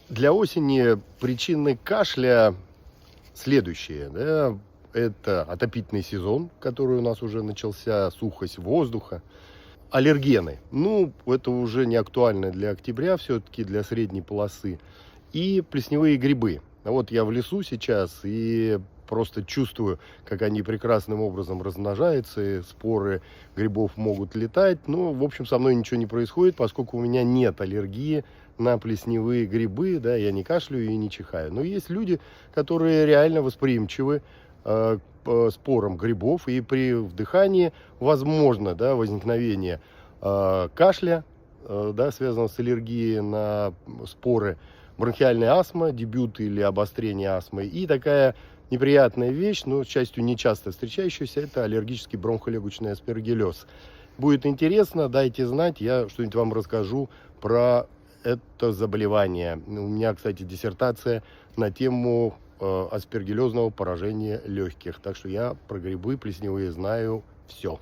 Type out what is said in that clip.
Для осени причины кашля следующие. Да? Это отопительный сезон, который у нас уже начался, сухость воздуха. Аллергены. Ну, это уже не актуально для октября, все-таки для средней полосы. И плесневые грибы. А вот я в лесу сейчас и просто чувствую, как они прекрасным образом размножаются, и споры грибов могут летать. Ну, в общем, со мной ничего не происходит, поскольку у меня нет аллергии на плесневые грибы, да, я не кашляю и не чихаю. Но есть люди, которые реально восприимчивы к спорам грибов, и при вдыхании возможно, да, возникновение кашля, да, связанного с аллергией на споры, бронхиальная астма, дебют или обострение астмы, и такая неприятная вещь, но, к счастью, не часто встречающаяся, это аллергический бронхолегочный аспергиллез. Будет интересно, дайте знать, я что-нибудь вам расскажу про это заболевание. У меня, кстати, диссертация на тему аспергиллезного поражения легких, так что я про грибы плесневые знаю все.